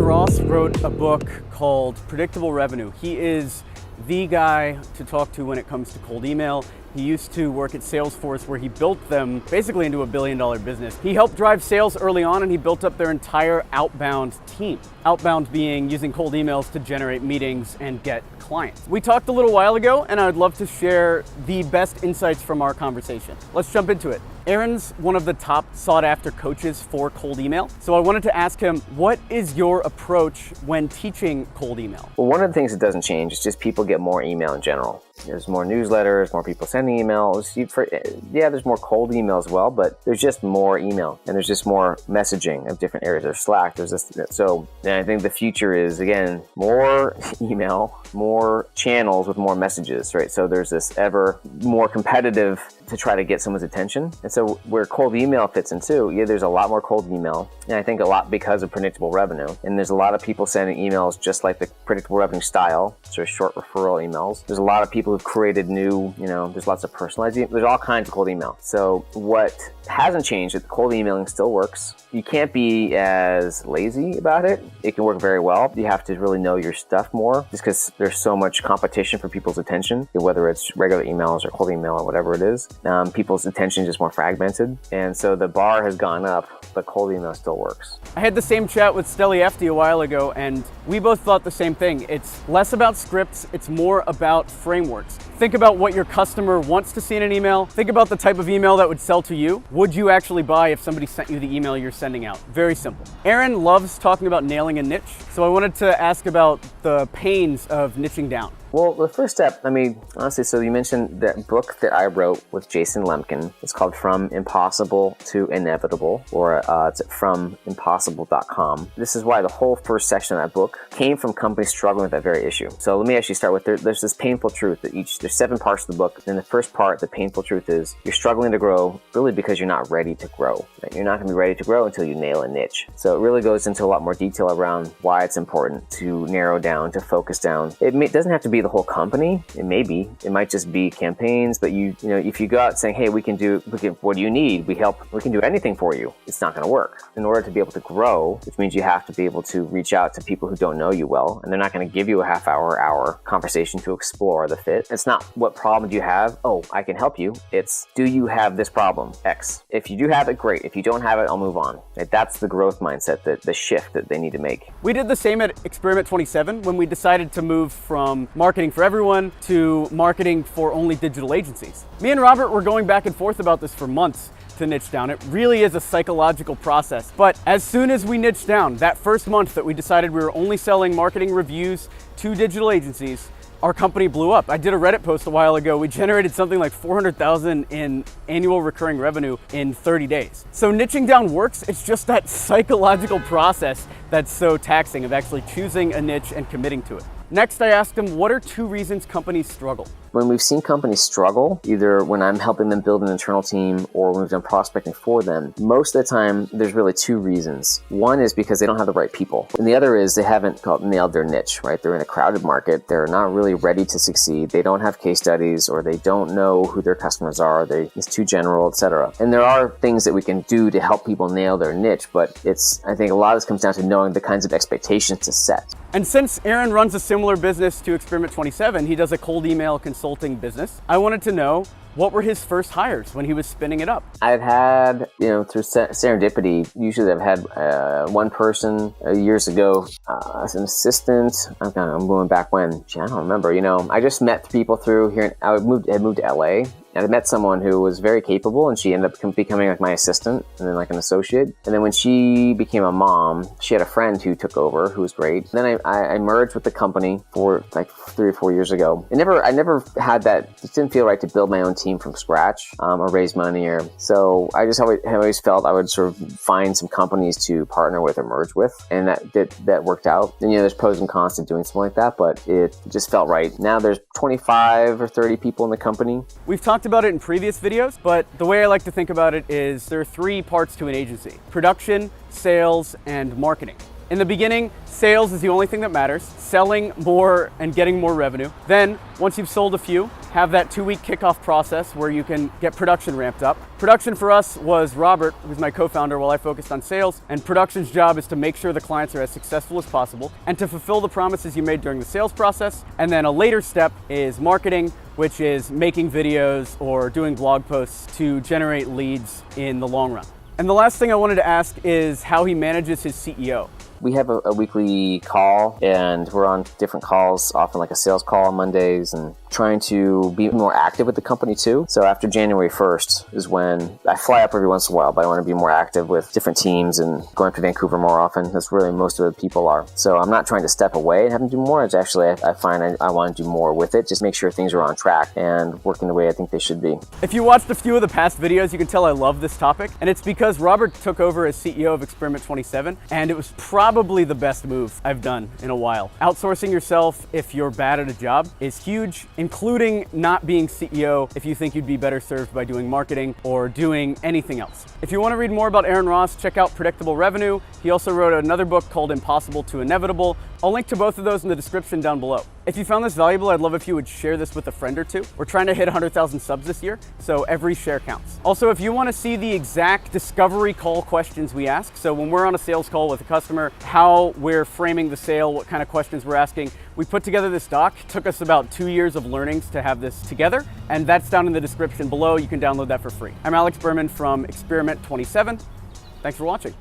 Ross wrote a book called Predictable Revenue. He is the guy to talk to when it comes to cold email. He used to work at Salesforce, where he built them basically into a billion-dollar business. He helped drive sales early on, and he built up their entire outbound team. Outbound being using cold emails to generate meetings and get clients. We talked a little while ago, and I would love to share the best insights from our conversation. Let's jump into it. Aaron's one of the top sought-after coaches for cold email. So I wanted to ask him, what is your approach when teaching cold email? Well, one of the things that doesn't change is just people get more email in general. There's more newsletters, more people sending emails. There's more cold email as well, but there's just more email, and there's just more messaging of different areas. There's Slack, there's this. So I think the future is, again, more email, more channels with more messages, right? So there's this ever more competitive to try to get someone's attention. And so where cold email fits into, there's a lot more cold email. And I think a lot because of predictable revenue. And there's a lot of people sending emails just like the predictable revenue style, sort of short referral emails. There's a lot of people who've created new, there's lots of personalized email. There's all kinds of cold email. So what hasn't changed is that cold emailing still works. You can't be as lazy about it. It can work very well. You have to really know your stuff more, just because there's so much competition for people's attention, whether it's regular emails or cold email or whatever it is. People's attention is just more fragmented. And so the bar has gone up, but cold email still works. I had the same chat with Stelly Efti a while ago, and we both thought the same thing. It's less about scripts, it's more about frameworks. Think about what your customer wants to see in an email. Think about the type of email that would sell to you. Would you actually buy if somebody sent you the email you're sending out? Very simple. Aaron loves talking about nailing a niche, so I wanted to ask about the pains of niching down. Well, the first step, honestly, so you mentioned that book that I wrote with Jason Lemkin. It's called From Impossible to Inevitable, or it's at fromimpossible.com. This is why the whole first section of that book came from companies struggling with that very issue. So let me actually start with, there's this painful truth that there's 7 parts of the book. And the first part, the painful truth is you're struggling to grow really because you're not ready to grow. Right? You're not going to be ready to grow until you nail a niche. So it really goes into a lot more detail around why it's important to narrow down, to focus down. It doesn't have to be the whole company. It might just be campaigns, but if you go out saying, hey, what do you need? We can do anything for you. It's not going to work. In order to be able to grow, which means you have to be able to reach out to people who don't know you well, and they're not going to give you a half hour conversation to explore the fit. It's not what problem do you have? Oh, I can help you. It's, do you have this problem? X. If you do have it, great. If you don't have it, I'll move on. Right? That's the growth mindset, the shift that they need to make. We did the same at Experiment 27 when we decided to move from marketing for everyone to marketing for only digital agencies. Me and Robert were going back and forth about this for months to niche down. It really is a psychological process. But as soon as we niched down, that first month that we decided we were only selling marketing reviews to digital agencies, our company blew up. I did a Reddit post a while ago. We generated something like $400,000 in annual recurring revenue in 30 days. So niching down works. It's just that psychological process that's so taxing of actually choosing a niche and committing to it. Next, I asked him, what are 2 reasons companies struggle? When we've seen companies struggle, either when I'm helping them build an internal team or when we've done prospecting for them, most of the time, there's really 2 reasons. One is because they don't have the right people. And the other is they haven't nailed their niche, right? They're in a crowded market. They're not really ready to succeed. They don't have case studies, or they don't know who their customers are. It's too general, etc. And there are things that we can do to help people nail their niche, but I think a lot of this comes down to knowing the kinds of expectations to set. And since Aaron runs a similar business to Experiment 27, he does a cold email consulting business, I wanted to know, what were his first hires when he was spinning it up? I've had, through serendipity, usually I've had one person years ago as an assistant. I'm going back when, I don't remember, I just met people through here. I had moved to LA. And I met someone who was very capable, and she ended up becoming like my assistant and then like an associate. And then when she became a mom, she had a friend who took over, who was great. And then I merged with the company for like 3 or 4 years ago. I never had that. It didn't feel right to build my own team from scratch or raise money. So I just always felt I would sort of find some companies to partner with or merge with, and that worked out. And there's pros and cons to doing something like that, but it just felt right. Now there's 25 or 30 people in the company. We've talked about it in previous videos, but the way I like to think about it is there are 3 parts to an agency: production, sales, and marketing. In the beginning, sales is the only thing that matters, selling more and getting more revenue. Then, once you've sold a few, have that 2-week kickoff process where you can get production ramped up. Production for us was Robert, who's my co-founder, while I focused on sales, and production's job is to make sure the clients are as successful as possible and to fulfill the promises you made during the sales process. And then a later step is marketing, which is making videos or doing blog posts to generate leads in the long run. And the last thing I wanted to ask is how he manages his CEO. We have a weekly call, and we're on different calls, often like a sales call on Mondays, and trying to be more active with the company too. So after January 1st is when I fly up every once in a while, but I want to be more active with different teams and going up to Vancouver more often. That's really most of the people are. So I'm not trying to step away and have them do more. It's actually, I find I want to do more with it, just make sure things are on track and working the way I think they should be. If you watched a few of the past videos, you can tell I love this topic, and it's because Robert took over as CEO of Experiment 27, and it was probably the best move I've done in a while. Outsourcing yourself if you're bad at a job is huge, including not being CEO if you think you'd be better served by doing marketing or doing anything else. If you want to read more about Aaron Ross, check out Predictable Revenue. He also wrote another book called Impossible to Inevitable. I'll link to both of those in the description down below. If you found this valuable, I'd love if you would share this with a friend or two. We're trying to hit 100,000 subs this year, so every share counts. Also, if you want to see the exact discovery call questions we ask, so when we're on a sales call with a customer, how we're framing the sale, what kind of questions we're asking, we put together this doc. It took us about 2 years of learnings to have this together, and that's down in the description below. You can download that for free. I'm Alex Berman from Experiment 27. Thanks for watching.